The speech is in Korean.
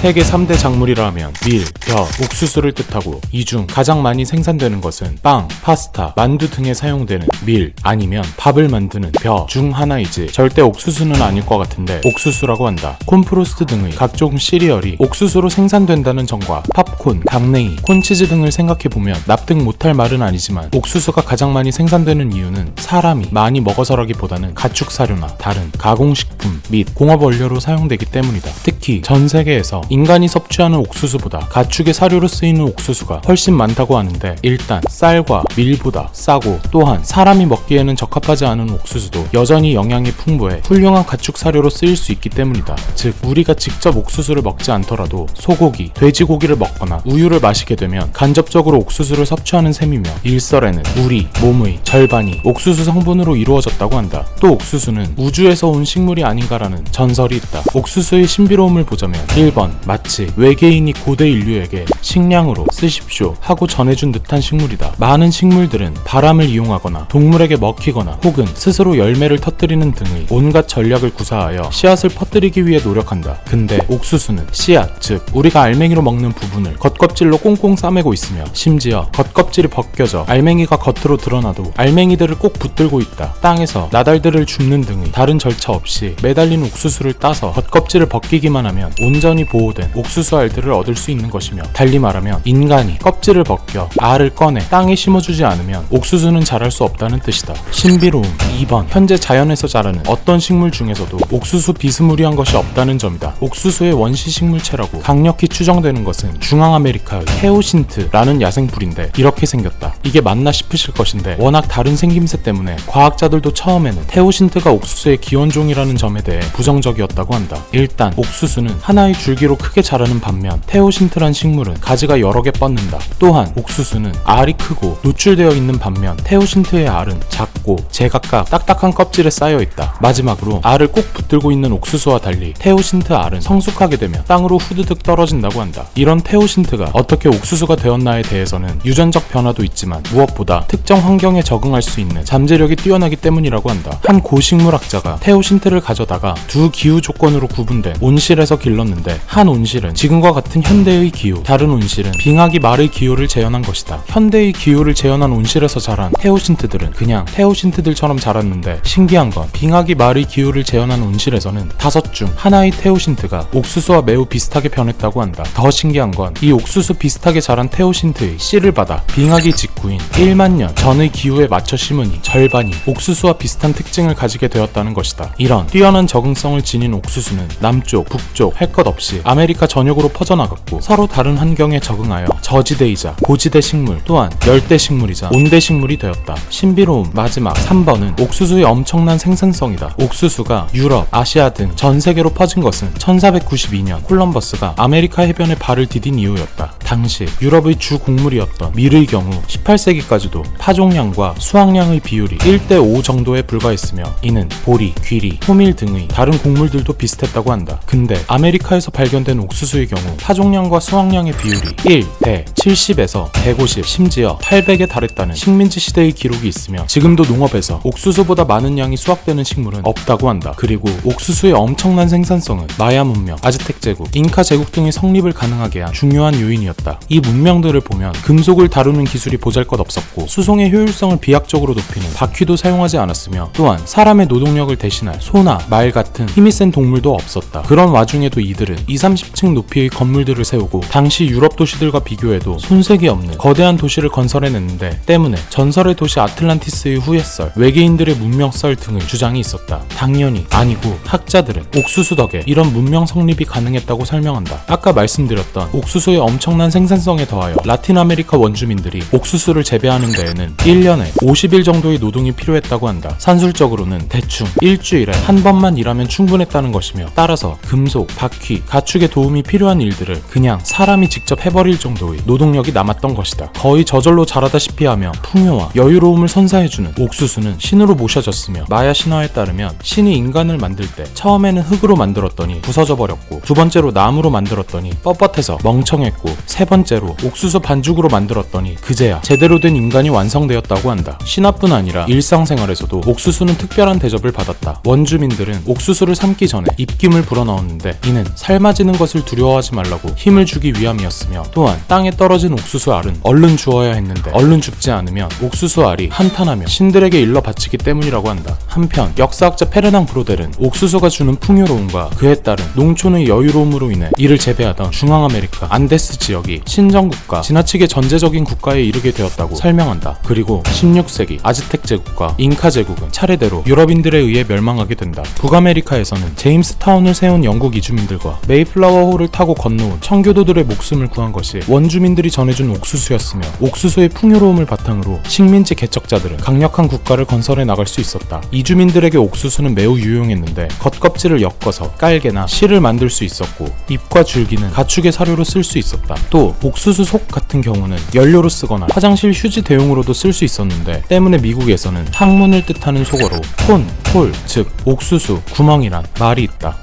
세계 3대 작물이라 하면 밀, 벼, 옥수수를 뜻하고 이 중 가장 많이 생산되는 것은 빵, 파스타, 만두 등에 사용되는 밀 아니면 밥을 만드는 벼 중 하나이지 절대 옥수수는 아닐 것 같은데 옥수수라고 한다. 콘프로스트 등의 각종 시리얼이 옥수수로 생산된다는 점과 팝콘, 강냉이, 콘치즈 등을 생각해보면 납득 못할 말은 아니지만 옥수수가 가장 많이 생산되는 이유는 사람이 많이 먹어서라기보다는 가축 사료나 다른 가공식품 및 공업 원료로 사용되기 때문이다. 특히 전 세계에서 인간이 섭취하는 옥수수보다 가축의 사료로 쓰이는 옥수수가 훨씬 많다고 하는데 일단 쌀과 밀보다 싸고 또한 사람이 먹기에는 적합하지 않은 옥수수도 여전히 영양이 풍부해 훌륭한 가축 사료로 쓰일 수 있기 때문이다. 즉 우리가 직접 옥수수를 먹지 않더라도 소고기, 돼지고기를 먹거나 우유를 마시게 되면 간접적으로 옥수수를 섭취하는 셈이며 일설에는 우리 몸의 절반이 옥수수 성분으로 이루어졌다고 한다. 또 옥수수는 우주에서 온 식물이 아닌가라는 전설이 있다. 옥수수의 신비로움을 보자면 1번 마치 외계인이 고대 인류에게 식량으로 쓰십시오 하고 전해준 듯한 식물이다. 많은 식물들은 바람을 이용하거나 동물에게 먹히거나 혹은 스스로 열매를 터뜨리는 등의 온갖 전략을 구사하여 씨앗을 퍼뜨리기 위해 노력한다. 근데 옥수수는 씨앗, 즉 우리가 알맹이로 먹는 부분을 겉껍질로 꽁꽁 싸매고 있으며 심지어 겉껍질이 벗겨져 알맹이가 겉으로 드러나도 알맹이들을 꼭 붙들고 있다. 땅에서 나달들을 줍는 등의 다른 절차 없이 매달린 옥수수를 따서 겉껍질을 벗기기만 하면 온전히 보호된 옥수수 알들을 얻을 수 있는 것이며 달리 말하면 인간이 껍질을 벗겨 알을 꺼내 땅에 심어주지 않으면 옥수수는 자랄 수 없다는 뜻이다. 신비로움 2번 현재 자연에서 자라는 어떤 식물 중에서도 옥수수 비스무리한 것이 없다는 점이다. 옥수수의 원시 식물체라고 강력히 추정되는 것은 중앙아메리카의 헤오신트라는 야생불인데 이렇게 생겼다. 이게 맞나 싶으실 것인데 워낙 다른 생김새 때문에 과학자들도 처음에는 헤오신트가 옥수수의 기원종이라는 점에 대해 부정적이었다고 한다. 일단 옥수수는 하나의 줄기로 크게 자라는 반면 헤오신트란 식물은 가지가 여러 개 뻗는다. 또한 옥수수는 알이 크고 노출되어 있는 반면 헤오신트의 알은 작고 제각각 딱딱한 껍질에 쌓여 있다. 마지막으로 알을 꼭 붙들고 있는 옥수수와 달리 헤오신트 알은 성숙하게 되면 땅으로 후드득 떨어진다고 한다. 이런 헤오신트가 어떻게 옥수수가 되었나에 대해서는 유전적 변화도 있지만 무엇보다 특정 환경에 적응할 수 있는 잠재력이 뛰어나기 때문이라고 한다. 한 고식물학자가 헤오신트를 가져다가 두 기후 조건으로 구분된 온실에서 길렀는데 한 온실은 지금과 같은 현대의 기후, 다른 온실은 빙하기 말의 기후를 재현한 것이다. 현대의 기후를 재현한 온실에서 자란 헤오신트들은 그냥 헤오신트들처럼 자랐는데 신기한 건 빙하기 말의 기후를 재현한 온실에서는 5 중 하나의 헤오신트가 옥수수와 매우 비슷하게 변했다고 한다. 더 신기한 건 이 옥수수 비슷하게 자란 헤오신트의 씨를 받아 빙하기 직후인 1만 년 전의 기후에 맞춰 심으니 절반이 옥수수와 비슷한 특징을 가지게 되었다는 것이다. 이런 뛰어난 적응성을 지닌 옥수수는 남쪽, 북쪽 할 것 없이 아메리카 전역으로 퍼져나갔고 서로 다른 환경에 적응하여 저지대이자 고지대 식물 또한 열대 식물이자 온대 식물이 되었다. 신비로움 마지막 3번은 옥수수의 엄청난 생산성이다. 옥수수가 유럽, 아시아 등 전 세계로 퍼진 것은 1492년 콜럼버스가 아메리카 해변에 발을 디딘 이후였다. 당시 유럽의 주 곡물이었던 밀의 경우 18세기까지도 파종량과 수확량의 비율이 1:5 정도에 불과했으며 이는 보리, 귀리, 호밀 등의 다른 곡물들도 비슷했다고 한다. 근데 아메리카에서 발견된 옥수수의 경우 파종량과 수확량의 비율이 1:70에서 150, 심지어 800에 달했다는 식민지 시대의 기록이 있으며 지금도 농업에서 옥수수보다 많은 양이 수확되는 식물은 없다고 한다. 그리고 옥수수의 엄청난 생산성은 마야 문명, 아즈텍 제국, 잉카 제국 등의 성립을 가능하게 한 중요한 요인이었다. 이 문명들을 보면 금속을 다루는 기술이 보잘것없었고 수송의 효율성을 비약적으로 높이는 바퀴도 사용하지 않았으며 또한 사람의 노동력을 대신할 소나 말 같은 힘이 센 동물도 없었다. 그런 와중에도 이들은 20-30층 높이의 건물들을 세우고 당시 유럽 도시들과 비교해도 손색이 없는 거대한 도시를 건설해냈는데 때문에 전설의 도시 아틀란티스의 후예썰, 외계인들의 문명썰 등의 주장이 있었다. 당연히 아니고 학자들은 옥수수 덕에 이런 문명 성립이 가능했다고 설명한다. 아까 말씀드렸던 옥수수의 엄청난 생산성에 더하여 라틴 아메리카 원주민들이 옥수수를 재배하는 데에는 1년에 50일 정도의 노동이 필요했다고 한다. 산술적으로는 대충 일주일에 한 번만 일하면 충분했다는 것이며 따라서 금속, 바퀴, 가축의 도움이 필요한 일들을 그냥 사람이 직접 해버릴 정도의 노동력이 남았던 것이다. 거의 저절로 자라다시피 하며 풍요와 여유로움을 선사해주는 옥수수는 신으로 모셔졌으며 마야 신화에 따르면 신이 인간을 만들 때 처음에는 흙으로 만들었더니 부서져 버렸고 두 번째로 나무로 만들었더니 뻣뻣해서 멍청했고 세 번째로 옥수수 반죽으로 만들었더니 그제야 제대로 된 인간이 완성되었다고 한다. 신화뿐 아니라 일상생활에서도 옥수수는 특별한 대접을 받았다. 원주민들은 옥수수를 삶기 전에 입김을 불어넣었는데 이는 삶아지는 것을 두려워하지 말라고 힘을 주기 위함이었으며, 또한 땅에 떨어진 옥수수 알은 얼른 주어야 했는데 얼른 죽지 않으면 옥수수 알이 한탄하며 신들에게 일러 바치기 때문이라고 한다. 한편 역사학자 페르낭 브로델은 옥수수가 주는 풍요로움과 그에 따른 농촌의 여유로움으로 인해 이를 재배하던 중앙아메리카 안데스 지역이 신정국가, 지나치게 전제적인 국가에 이르게 되었다고 설명한다. 그리고 16세기 아즈텍 제국과 잉카 제국은 차례대로 유럽인들에 의해 멸망하게 된다. 북아메리카에서는 제임스타운을 세운 영국 이주민들과 메이플라워호를 타고 건너온 청교도들의 목숨을 구한 것이 원주민들이 전해준 옥수수였으며, 옥수수의 풍요로움을 바탕으로 식민지 개척자들은 강력한 국가를 건설해 나갈 수 있었다. 이주민들에게 옥수수는 매우 유용했는데 겉껍질을 엮어서 깔개나 실을 만들 수 있었고, 잎과 줄기는 가축의 사료로 쓸 수 있었다. 또 옥수수 속 같은 경우는 연료로 쓰거나 화장실 휴지 대용으로도 쓸 수 있었는데, 때문에 미국에서는 학문을 뜻하는 속어로 콘, 콜, 즉 옥수수, 구멍이란 말이 있다.